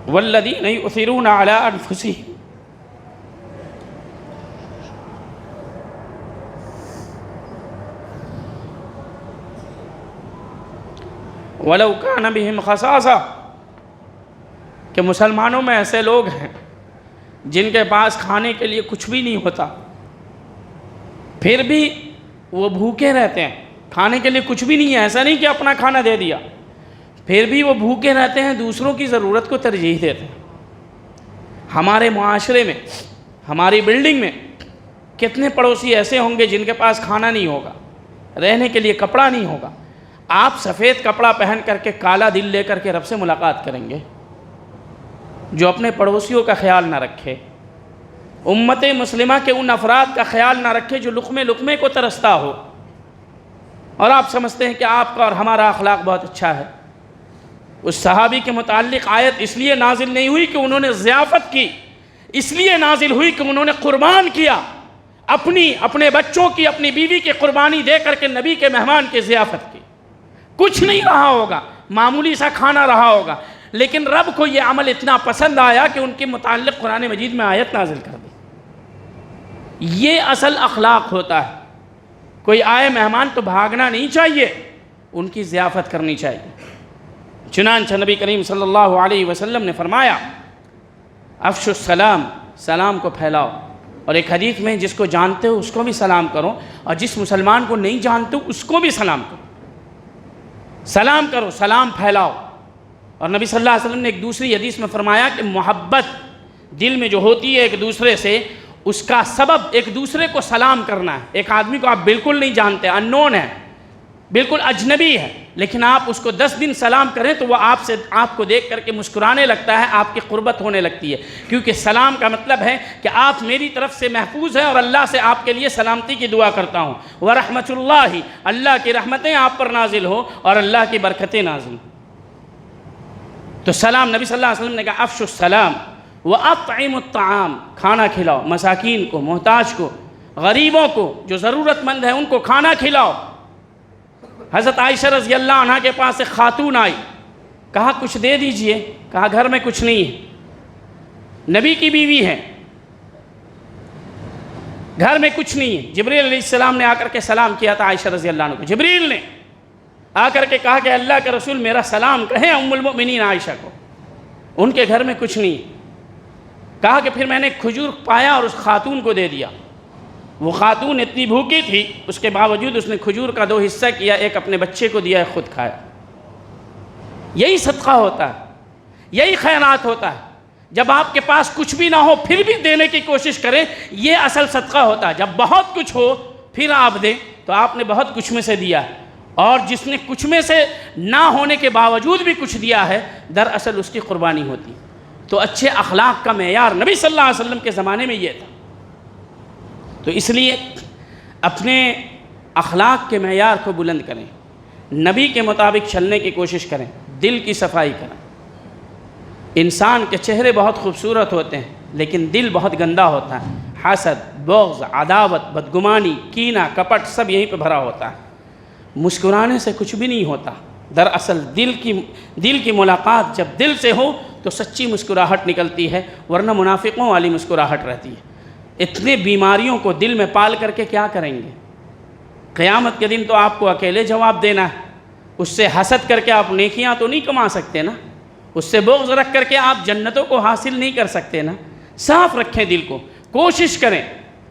والذین یؤثرون علی انفسہم وَلَوْ كَانَ بِهِمْ خَصَاصَةٌ کہ مسلمانوں میں ایسے لوگ ہیں جن کے پاس کھانے کے لیے کچھ بھی نہیں ہوتا، پھر بھی وہ بھوکے رہتے ہیں، کھانے کے لیے کچھ بھی نہیں ہے، ایسا نہیں کہ اپنا کھانا دے دیا، پھر بھی وہ بھوکے رہتے ہیں، دوسروں کی ضرورت کو ترجیح دیتے ہیں۔ ہمارے معاشرے میں، ہماری بلڈنگ میں کتنے پڑوسی ایسے ہوں گے جن کے پاس کھانا نہیں ہوگا، رہنے کے لیے کپڑا نہیں ہوگا، آپ سفید کپڑا پہن کر کے کالا دل لے کر کے رب سے ملاقات کریں گے؟ جو اپنے پڑوسیوں کا خیال نہ رکھے، امت مسلمہ کے ان افراد کا خیال نہ رکھے جو لقمے لقمے کو ترستا ہو، اور آپ سمجھتے ہیں کہ آپ کا اور ہمارا اخلاق بہت اچھا ہے۔ اس صحابی کے متعلق آیت اس لیے نازل نہیں ہوئی کہ انہوں نے ضیافت کی، اس لیے نازل ہوئی کہ انہوں نے قربان کیا، اپنے بچوں کی، اپنی بیوی کی قربانی دے کر کے نبی کے مہمان کی ضیافت کی۔ کچھ نہیں رہا ہوگا، معمولی سا کھانا رہا ہوگا، لیکن رب کو یہ عمل اتنا پسند آیا کہ ان کے متعلق قرآن مجید میں آیت نازل کر دی۔ یہ اصل اخلاق ہوتا ہے۔ کوئی آئے مہمان تو بھاگنا نہیں چاہیے، ان کی ضیافت کرنی چاہیے۔ چنانچہ نبی کریم صلی اللہ علیہ وسلم نے فرمایا افشوا السلام، سلام کو پھیلاؤ، اور ایک حدیث میں جس کو جانتے ہو اس کو بھی سلام کرو، اور جس مسلمان کو نہیں جانتے ہو اس کو بھی سلام کرو، سلام کرو، سلام پھیلاؤ۔ اور نبی صلی اللہ علیہ وسلم نے ایک دوسری حدیث میں فرمایا کہ محبت دل میں جو ہوتی ہے ایک دوسرے سے، اس کا سبب ایک دوسرے کو سلام کرنا ہے۔ ایک آدمی کو آپ بالکل نہیں جانتے، اننون ہے، بالکل اجنبی ہے، لیکن آپ اس کو 10 دن سلام کریں تو وہ آپ کو دیکھ کر کے مسکرانے لگتا ہے، آپ کی قربت ہونے لگتی ہے، کیونکہ سلام کا مطلب ہے کہ آپ میری طرف سے محفوظ ہیں، اور اللہ سے آپ کے لیے سلامتی کی دعا کرتا ہوں۔ وَرَحْمَةُ اللَّهِ، اللہ کی رحمتیں آپ پر نازل ہو اور اللہ کی برکتیں نازل ہوں۔ تو سلام، نبی صلی اللہ علیہ وسلم نے کہا افشوا السلام وَأَطْعِمُوا الطَّعَامَ، کھانا کھلاؤ، مساکین کو، محتاج کو، غریبوں کو، جو ضرورت مند ہے ان کو کھانا کھلاؤ۔ حضرت عائشہ رضی اللہ عنہ کے پاس ایک خاتون آئی، کہا کچھ دے دیجئے، کہا گھر میں کچھ نہیں ہے، نبی کی بیوی ہے، گھر میں کچھ نہیں ہے۔ جبریل علیہ السلام نے آ کر کے سلام کیا تھا عائشہ رضی اللہ عنہ کو، جبریل نے آ کر کے کہا کہ اللہ کے رسول میرا سلام کہیں ام المؤمنین عائشہ کو، ان کے گھر میں کچھ نہیں ہے۔ کہا کہ پھر میں نے کھجور پایا اور اس خاتون کو دے دیا۔ وہ خاتون اتنی بھوکی تھی، اس کے باوجود اس نے کھجور کا 2 حصہ کیا، ایک اپنے بچے کو دیا، ایک خود کھایا۔ یہی صدقہ ہوتا ہے، یہی خیرات ہوتا ہے۔ جب آپ کے پاس کچھ بھی نہ ہو پھر بھی دینے کی کوشش کریں، یہ اصل صدقہ ہوتا ہے۔ جب بہت کچھ ہو پھر آپ دیں تو آپ نے بہت کچھ میں سے دیا ہے، اور جس نے کچھ میں سے نہ ہونے کے باوجود بھی کچھ دیا ہے دراصل اس کی قربانی ہوتی۔ تو اچھے اخلاق کا معیار نبی صلی اللہ علیہ وسلم کے زمانے میں یہ تھا۔ تو اس لیے اپنے اخلاق کے معیار کو بلند کریں، نبی کے مطابق چلنے کی کوشش کریں، دل کی صفائی کریں۔ انسان کے چہرے بہت خوبصورت ہوتے ہیں لیکن دل بہت گندا ہوتا ہے، حسد، بغض، عداوت، بدگمانی، کینہ، کپٹ سب یہیں پہ بھرا ہوتا ہے۔ مسکرانے سے کچھ بھی نہیں ہوتا، دراصل دل کی ملاقات جب دل سے ہو تو سچی مسکراہٹ نکلتی ہے، ورنہ منافقوں والی مسکراہٹ رہتی ہے۔ اتنے بیماریوں کو دل میں پال کر کے کیا کریں گے؟ قیامت کے دن تو آپ کو اکیلے جواب دینا ہے۔ اس سے حسد کر کے آپ نیکیاں تو نہیں کما سکتے نا، اس سے بغض رکھ کر کے آپ جنتوں کو حاصل نہیں کر سکتے نا۔ صاف رکھیں دل کو، کوشش کریں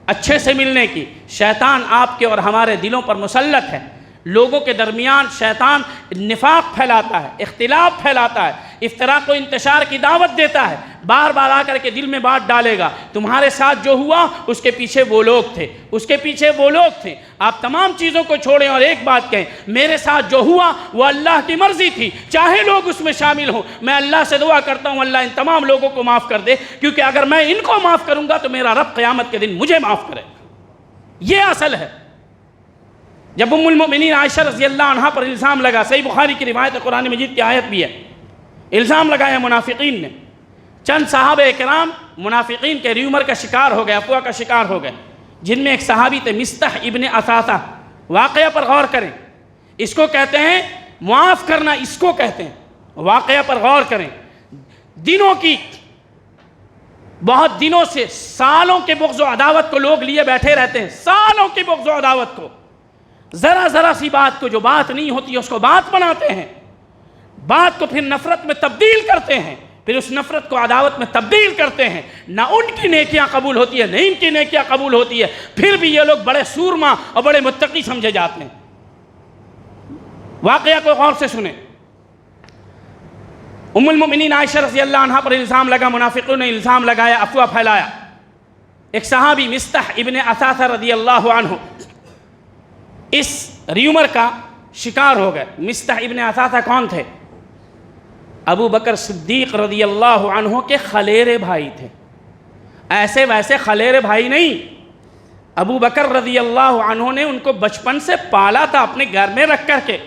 اچھے سے ملنے کی۔ شیطان آپ کے اور ہمارے دلوں پر مسلط ہے، لوگوں کے درمیان شیطان نفاق پھیلاتا ہے، اختلاف پھیلاتا ہے، افتراق و انتشار کی دعوت دیتا ہے، بار بار آ کر کے دل میں بات ڈالے گا تمہارے ساتھ جو ہوا اس کے پیچھے وہ لوگ تھے، اس کے پیچھے وہ لوگ تھے۔ آپ تمام چیزوں کو چھوڑیں اور ایک بات کہیں، میرے ساتھ جو ہوا وہ اللہ کی مرضی تھی، چاہے لوگ اس میں شامل ہوں۔ میں اللہ سے دعا کرتا ہوں اللہ ان تمام لوگوں کو معاف کر دے، کیونکہ اگر میں ان کو معاف کروں گا تو میرا رب قیامت کے دن مجھے معاف کرے گا۔ یہ اصل ہے۔ جب ام المؤمنین عائشہ رضی اللہ عنہ پر الزام لگا، صحیح بخاری کی روایت ہے، قرآن مجید کی آیت بھی ہے، الزام لگایا منافقین نے، چند صحابہ کرام منافقین کے ریومر کا شکار ہو گئے، افواہ کا شکار ہو گئے، جن میں ایک صحابی تھے مستح ابن اثاثہ۔ واقعہ پر غور کریں، اس کو کہتے ہیں معاف کرنا اس کو کہتے ہیں۔ واقعہ پر غور کریں، دنوں کی، بہت دنوں سے، سالوں کے بغض و عداوت کو لوگ لیے بیٹھے رہتے ہیں، سالوں کی بغض و عداوت کو، ذرا ذرا سی بات کو جو بات نہیں ہوتی ہے اس کو بات بناتے ہیں، بات کو پھر نفرت میں تبدیل کرتے ہیں، پھر اس نفرت کو عداوت میں تبدیل کرتے ہیں، نہ ان کی نیکیاں قبول ہوتی ہے نہ ان کی نیکیاں قبول ہوتی ہے، پھر بھی یہ لوگ بڑے سورما اور بڑے متقی سمجھے جاتے ہیں۔ واقعہ کو غور سے سنیں، ام المؤمنین عائشہ رضی اللہ عنہ پر الزام لگا، منافقوں نے الزام لگایا، افواہ پھیلایا۔ ایک صحابی مستح ابن اثاثہ رضی اللہ عنہ اس ریومر کا شکار ہو گئے۔ مستح ابن اثاثہ کون تھے؟ ابو بکر صدیق رضی اللہ عنہ کے خلیرے بھائی تھے، ایسے ویسے خلیرے بھائی نہیں۔ ابو بکر رضی اللہ عنہ نے ان کو بچپن سے پالا تھا، اپنے گھر میں رکھ کر کے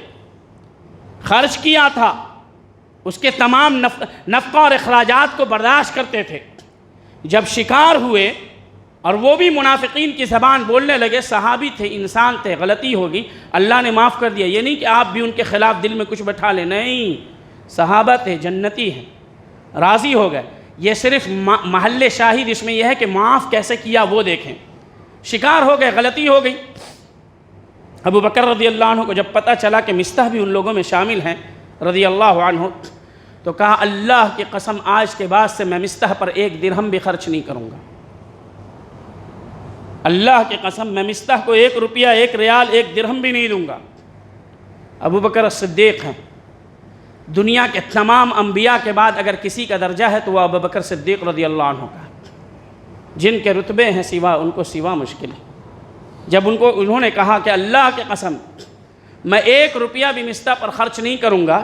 خرچ کیا تھا، اس کے تمام نفقہ اور اخراجات کو برداشت کرتے تھے۔ جب شکار ہوئے اور وہ بھی منافقین کی زبان بولنے لگے، صحابی تھے، انسان تھے، غلطی ہوگی، اللہ نے معاف کر دیا، یہ نہیں کہ آپ بھی ان کے خلاف دل میں کچھ بٹھا لیں، نہیں، صحابہ تھے، جنتی ہیں، راضی ہو گئے۔ یہ صرف محل شاہد اس میں یہ ہے کہ معاف کیسے کیا وہ دیکھیں۔ شکار ہو گئے، غلطی ہو گئی۔ ابو بکر رضی اللہ عنہ کو جب پتہ چلا کہ مستح بھی ان لوگوں میں شامل ہیں رضی اللہ عنہ، تو کہا اللہ کی قسم آج کے بعد سے میں مستح پر 1 درہم بھی خرچ نہیں کروں گا، اللہ کی قسم میں مستح کو 1 روپیہ، 1 ریال، 1 درہم بھی نہیں دوں گا۔ ابو بکر صدیق ہیں، دنیا کے تمام انبیاء کے بعد اگر کسی کا درجہ ہے تو وہ ابو بکر صدیق رضی اللہ عنہ کا، جن کے رتبے ہیں سوا ان کو سوا مشکل ہے۔ جب انہوں نے کہا کہ اللہ کی قسم میں 1 روپیہ بھی مستح پر خرچ نہیں کروں گا،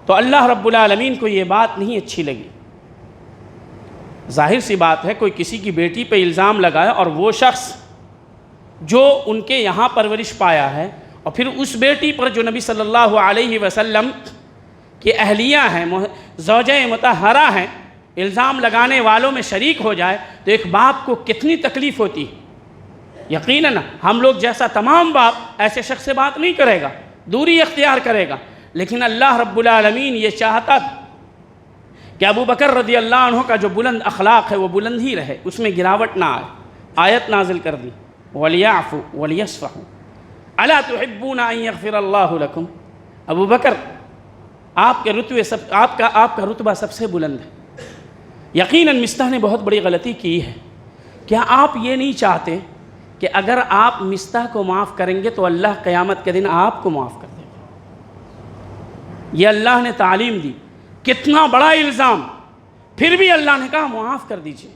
تو اللہ رب العالمین کو یہ بات نہیں اچھی لگی۔ ظاہر سی بات ہے، کوئی کسی کی بیٹی پہ الزام لگایا اور وہ شخص جو ان کے یہاں پرورش پایا ہے اور پھر اس بیٹی پر جو نبی صلی اللہ علیہ وسلم کی اہلیہ ہیں، زوجہ مطہرہ ہیں، الزام لگانے والوں میں شریک ہو جائے تو ایک باپ کو کتنی تکلیف ہوتی ہے۔ یقیناً ہم لوگ جیسا تمام باپ ایسے شخص سے بات نہیں کرے گا، دوری اختیار کرے گا، لیکن اللہ رب العالمین یہ چاہتا تھا کہ ابو بکر رضی اللہ عنہ کا جو بلند اخلاق ہے وہ بلند ہی رہے، اس میں گراوٹ نہ آئے۔ آیت نازل کر دی، وَلْيَعْفُوا وَلْيَصْفَحُوا أَلَا تُحِبُّونَ أَن يَغْفِرَ اللَّهُ لَكُمْ۔ ابو بکر، آپ کا رتبہ سب سے بلند ہے۔ یقیناً مستح نے بہت بڑی غلطی کی ہے۔ کیا آپ یہ نہیں چاہتے کہ اگر آپ مستح کو معاف کریں گے تو اللہ قیامت کے دن آپ کو معاف کر دے گا؟ یہ اللہ نے تعلیم دی، کتنا بڑا الزام، پھر بھی اللہ نے کہا معاف کر دیجئے،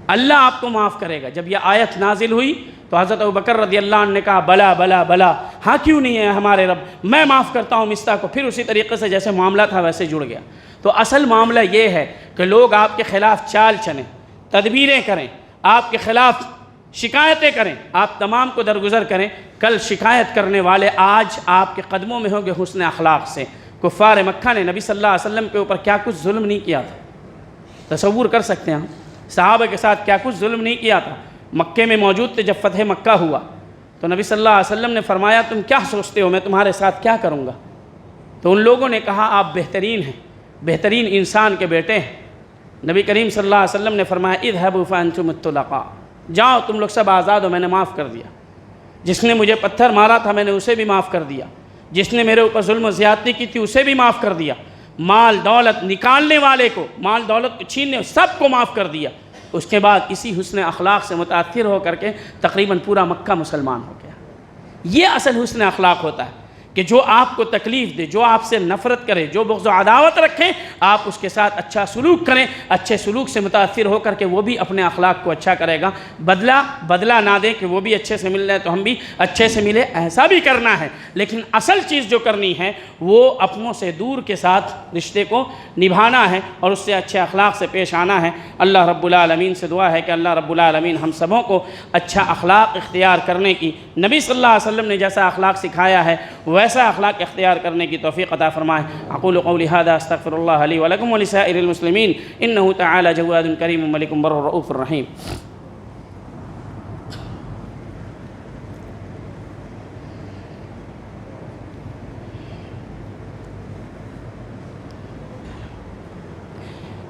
اللہ آپ کو معاف کرے گا۔ جب یہ آیت نازل ہوئی تو حضرت ابوبکر رضی اللہ عنہ نے کہا بلا بلا بلا، ہاں کیوں نہیں ہے ہمارے رب، میں معاف کرتا ہوں مستح کو۔ پھر اسی طریقے سے جیسے معاملہ تھا ویسے جڑ گیا۔ تو اصل معاملہ یہ ہے کہ لوگ آپ کے خلاف چال چلیں، تدبیریں کریں، آپ کے خلاف شکایتیں کریں، آپ تمام کو درگزر کریں، کل شکایت کرنے والے آج آپ کے قدموں میں ہوں گے حسن اخلاق سے۔ کفار مکہ نے نبی صلی اللہ علیہ وسلم کے اوپر کیا کچھ ظلم نہیں کیا تھا، تصور کر سکتے ہیں ہم، صحابہ کے ساتھ کیا کچھ ظلم نہیں کیا تھا۔ مکے میں موجود تھے، جب فتح مکہ ہوا تو نبی صلی اللہ علیہ وسلم نے فرمایا تم کیا سوچتے ہو میں تمہارے ساتھ کیا کروں گا؟ تو ان لوگوں نے کہا آپ بہترین ہیں، بہترین انسان کے بیٹے ہیں۔ نبی کریم صلی اللہ علیہ وسلم نے فرمایا اذهبوا فانتم الطلقاء، جاؤ تم لوگ سب آزاد ہو، میں نے معاف کر دیا۔ جس نے مجھے پتھر مارا تھا میں نے اسے بھی معاف کر دیا، جس نے میرے اوپر ظلم و زیادتی کی تھی اسے بھی معاف کر دیا، مال دولت نکالنے والے کو، مال دولت چھیننے سب کو معاف کر دیا۔ اس کے بعد اسی حسن اخلاق سے متاثر ہو کر کے تقریباً پورا مکہ مسلمان ہو گیا۔ یہ اصل حسن اخلاق ہوتا ہے کہ جو آپ کو تکلیف دے، جو آپ سے نفرت کرے، جو بغض و عداوت رکھے، آپ اس کے ساتھ اچھا سلوک کریں، اچھے سلوک سے متاثر ہو کر کے وہ بھی اپنے اخلاق کو اچھا کرے گا۔ بدلہ نہ دیں کہ وہ بھی اچھے سے مل رہے تو ہم بھی اچھے سے ملے، ایسا بھی کرنا ہے، لیکن اصل چیز جو کرنی ہے وہ اپنوں سے دور کے ساتھ رشتے کو نبھانا ہے اور اس سے اچھے اخلاق سے پیش آنا ہے۔ اللہ رب العالمین سے دعا ہے کہ اللہ رب العالمین ہم سبوں کو اچھا اخلاق اختیار کرنے کی، نبی صلی اللہ علیہ وسلم نے جیسا اخلاق سکھایا ہے ویسا اخلاق اختیار کرنے کی توفیق عطا فرمائے۔ اقول قولی ھذا استغفر اللہ لی ولکم ولسائر المسلمین انہ تعالی جواد کریم ملک بر رؤوف الرحیم۔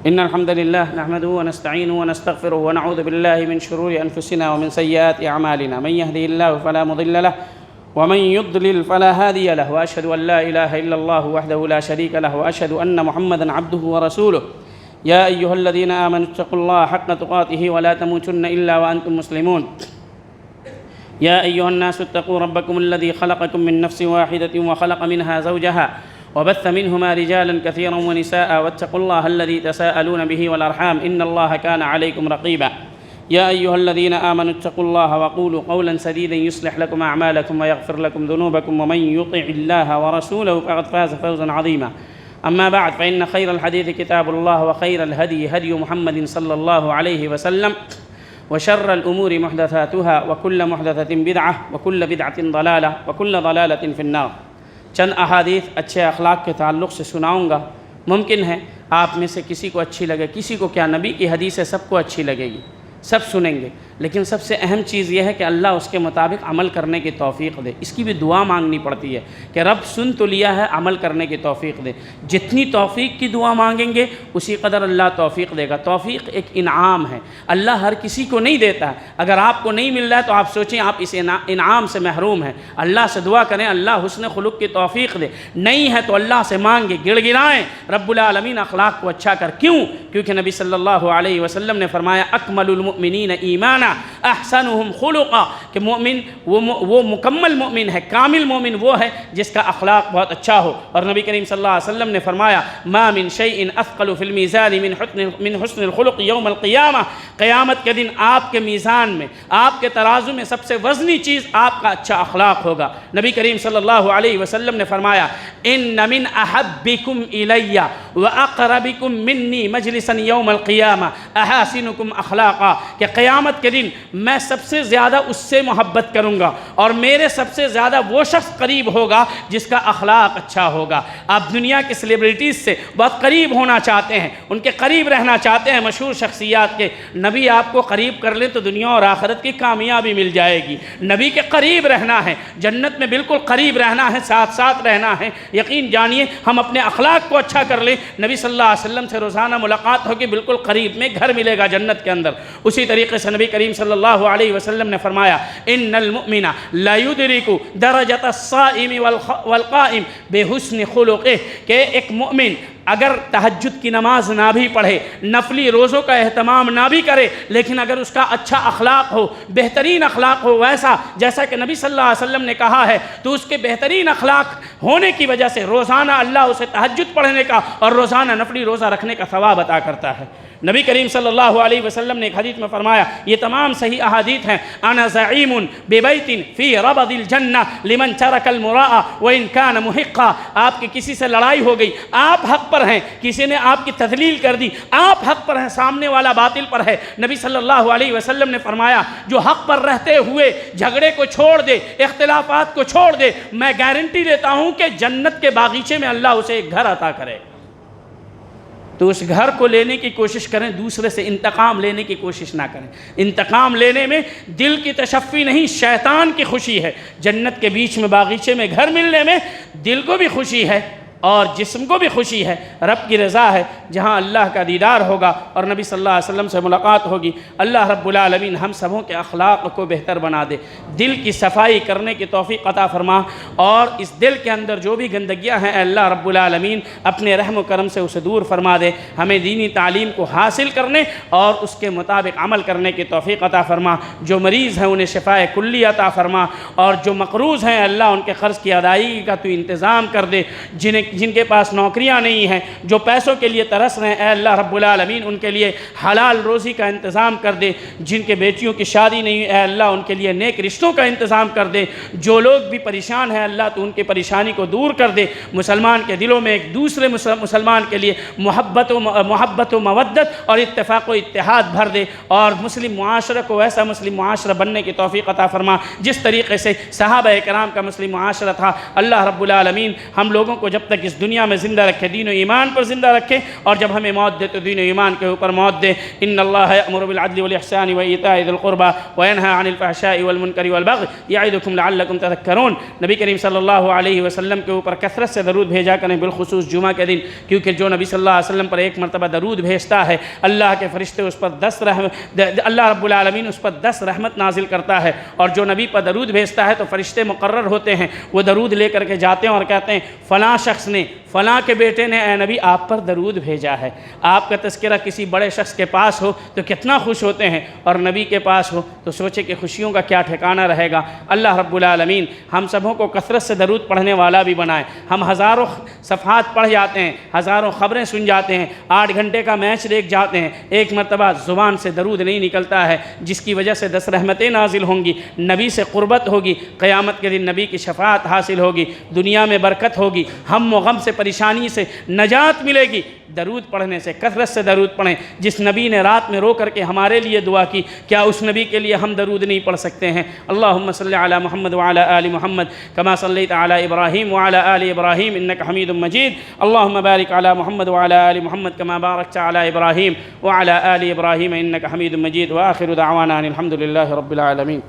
إن الحمد لله نحمده ونستعينه ونستغفره ونعوذ بالله من شرور أنفسنا ومن سيئات أعمالنا من يهده الله فلا مضل له ومن يضلل فلا هادي له وأشهد أن لا إله إلا الله وحده لا شريك له وأشهد أن محمدًا عبده ورسوله يا أيها الذين آمنوا اتقوا الله حق تقاته ولا تموتن إلا وأنتم مسلمون يا أيها الناس اتقوا ربكم الذي خلقكم من نفس واحدة وخلق منها زوجها وبث منهما رجالا كثيرا ونساء واتقوا الله الذي تساءلون به والأرحام إن الله كان عليكم رقيبا يا أيها الذين آمنوا اتقوا الله وقولوا قولا سديدا يصلح لكم أعمالكم ويغفر لكم ذنوبكم ومن يطع الله ورسوله فقد فاز فوزا عظيما أما بعد فإن خير الحديث كتاب الله وخير الهدي هدي محمد صلى الله عليه وسلم وشر الأمور محدثاتها وكل محدثة بدعة وكل بدعة ضلالة وكل ضلالة في النار چند احادیث اچھے اخلاق کے تعلق سے سناؤں گا. ممکن ہے آپ میں سے کسی کو اچھی لگے، کسی کو کیا، نبی کی حدیث سب کو اچھی لگے گی، سب سنیں گے، لیکن سب سے اہم چیز یہ ہے کہ اللہ اس کے مطابق عمل کرنے کی توفیق دے. اس کی بھی دعا مانگنی پڑتی ہے کہ رب سن تو لیا ہے، عمل کرنے کی توفیق دے. جتنی توفیق کی دعا مانگیں گے اسی قدر اللہ توفیق دے گا. توفیق ایک انعام ہے، اللہ ہر کسی کو نہیں دیتا ہے. اگر آپ کو نہیں مل رہا ہے تو آپ سوچیں آپ اس انعام سے محروم ہیں. اللہ سے دعا کریں اللہ حسن خلق کی توفیق دے. نہیں ہے تو اللہ سے مانگیں، گڑ گڑائیں رب العالمین اخلاق کو اچھا کر. کیوں؟ کیونکہ نبی صلی اللہ علیہ وسلم نے فرمایا اکمل المؤمنین ایمانا احسنهم خلقا، کہ مومن وہ مکمل مومن ہے، کامل مومن وہ ہے جس کا اخلاق بہت اچھا ہو. اور نبی کریم صلی اللہ علیہ وسلم نے فرمایا ما من شیء اثقل فی المیزان من حسن الخلق یوم القیامہ، قیامت کے دن آپ کے میزان میں، آپ کے ترازو میں سب سے وزنی چیز آپ کا اچھا اخلاق ہوگا. نبی کریم صلی اللہ علیہ وسلم نے فرمایا ان من احبکم الی واقربکم منی مجلسا یوم القیامہ احاسنکم اخلاقا، کہ قیامت کے دن میں سب سے زیادہ اس سے محبت کروں گا اور میرے سب سے زیادہ وہ شخص قریب ہوگا جس کا اخلاق اچھا ہوگا. آپ دنیا کے سیلیبریٹیز سے بہت قریب ہونا چاہتے ہیں، ان کے قریب رہنا چاہتے ہیں، مشہور شخصیات کے. نبی آپ کو قریب کر لیں تو دنیا اور آخرت کی کامیابی مل جائے گی. نبی کے قریب رہنا ہے، جنت میں بالکل قریب رہنا ہے، ساتھ ساتھ رہنا ہے. یقین جانیے ہم اپنے اخلاق کو اچھا کر لیں، نبی صلی اللہ علیہ وسلم سے روزانہ ملاقات ہوگی، بالکل قریب میں گھر ملے گا جنت کے اندر. اسی طریقے سے نبی کریم صلی اللہ علیہ وسلم نے فرمایا ان المؤمن لا يدرك درجة الصائم والقائم بحسن خلقه، کہ ایک مومن اگر تہجد کی نماز نہ بھی پڑھے، نفلی روزوں کا اہتمام نہ بھی کرے، لیکن اگر اس کا اچھا اخلاق ہو، بہترین اخلاق ہو، ویسا جیسا کہ نبی صلی اللہ علیہ وسلم نے کہا ہے، تو اس کے بہترین اخلاق ہونے کی وجہ سے روزانہ اللہ اسے تہجد پڑھنے کا اور روزانہ نفلی روزہ رکھنے کا ثواب عطا کرتا ہے. نبی کریم صلی اللہ علیہ وسلم نے ایک حدیث میں فرمایا، یہ تمام صحیح احادیث ہیں، انا زعیم ببیت فی ربض الجنہ لمن ترک المراء وان کان محقا. آپ کی کسی سے لڑائی ہو گئی، آپ حق پر ہیں، کسی نے آپ کی تذلیل کر دی، آپ حق پر ہیں، سامنے والا باطل پر ہے. نبی صلی اللہ علیہ وسلم نے فرمایا جو حق پر رہتے ہوئے جھگڑے کو چھوڑ دے، اختلافات کو چھوڑ دے، میں گارنٹی دیتا ہوں کہ جنت کے باغیچے میں اللہ اسے ایک گھر عطا کرے. تو اس گھر کو لینے کی کوشش کریں، دوسرے سے انتقام لینے کی کوشش نہ کریں. انتقام لینے میں دل کی تشفی نہیں، شیطان کی خوشی ہے. جنت کے بیچ میں باغیچے میں گھر ملنے میں دل کو بھی خوشی ہے اور جسم کو بھی خوشی ہے. رب کی رضا ہے جہاں اللہ کا دیدار ہوگا اور نبی صلی اللہ علیہ وسلم سے ملاقات ہوگی. اللہ رب العالمین ہم سبوں کے اخلاق کو بہتر بنا دے، دل کی صفائی کرنے کی توفیق عطا فرما، اور اس دل کے اندر جو بھی گندگیاں ہیں اللہ رب العالمین اپنے رحم و کرم سے اسے دور فرما دے. ہمیں دینی تعلیم کو حاصل کرنے اور اس کے مطابق عمل کرنے کی توفیق عطا فرما. جو مریض ہیں انہیں شفائے کلی عطا فرما، اور جو مقروض ہیں اللہ ان کے قرض کی ادائیگی کا تو انتظام کر دے. جن کے پاس نوکریاں نہیں ہیں، جو پیسوں کے لیے ترس رہے ہیں، اے اللہ رب العالمین ان کے لیے حلال روزی کا انتظام کر دے. جن کے بیٹیوں کی شادی نہیں ہے، اے اللہ ان کے لیے نیک رشتوں کا انتظام کر دے. جو لوگ بھی پریشان ہیں اللہ تو ان کی پریشانی کو دور کر دے. مسلمان کے دلوں میں ایک دوسرے مسلمان کے لیے محبت و مودت اور اتفاق و اتحاد بھر دے، اور مسلم معاشرہ کو ایسا مسلم معاشرہ بننے کی توفیق عطا فرما جس طریقے سے صحابہ کرام کا مسلم معاشرہ تھا. اللہ رب العالمین ہم لوگوں کو جب تک تک اس دنیا میں زندہ رکھے، دین و ایمان پر زندہ رکھے، اور جب ہمیں موت دے تو دین و ایمان کے اوپر موت دے۔ ان اللہ یأمر بالعدل والاحسان وایتاء ذی القربى وینہی عن الفحشاء والمنکر والبغی یعظکم لعلکم تذکرون۔ نبی کریم صلی اللہ علیہ وسلم کے اوپر کثرت سے درود بھیجا کریں، بالخصوص جمعہ کے دن، کیونکہ جو نبی صلی اللہ علیہ وسلم پر ایک مرتبہ درود بھیجتا ہے اللہ کے فرشتے اس پر 10 اللہ رب العالمین اس پر 10 رحمت نازل کرتا ہے، اور جو نبی پر درود بھیجتا ہے تو فرشتے مقرر ہوتے ہیں، وہ درود لے کر کے جاتے ہیں اور کہتے ہیں فلاں شخص نے، فلاں کے بیٹے نے اے نبی آپ پر درود بھیجا ہے۔ آپ کا تذکرہ کسی بڑے شخص کے پاس ہو تو کتنا خوش ہوتے ہیں، اور نبی کے پاس ہو تو سوچے کہ خوشیوں کا کیا ٹھکانہ رہے گا۔ اللہ رب العالمین ہم سبوں کو کثرت سے درود پڑھنے والا بھی بنائے۔ ہم ہزاروں صفحات پڑھ جاتے ہیں، ہزاروں خبریں سن جاتے ہیں، 8 گھنٹے کا میچ دیکھ جاتے ہیں، ایک مرتبہ زبان سے درود نہیں نکلتا ہے، جس کی وجہ سے 10 رحمتیں نازل ہوں گی، نبی سے قربت ہوگی، قیامت کے دن نبی کی شفاعت حاصل ہوگی، دنیا میں برکت ہوگی، ہم و غم سے پریشانی سے نجات ملے گی۔ درود پڑھنے سے، کثرت سے درود پڑھیں۔ جس نبی نے رات میں رو کر کے ہمارے لیے دعا کی، کیا اس نبی کے لیے ہم درود نہیں پڑھ سکتے ہیں؟ اللہم صلی علی محمد وعلی آل محمد کما صلیت علی ابراہیم وعلی آل ابراہیم انک حمید مجید۔ اللہم بارک علی محمد وعلی آل محمد کما بارکت علی ابراہیم وعلی آل ابراہیم انک حمید مجید۔ وآخر دعوانا ان الحمد للہ رب العالمین۔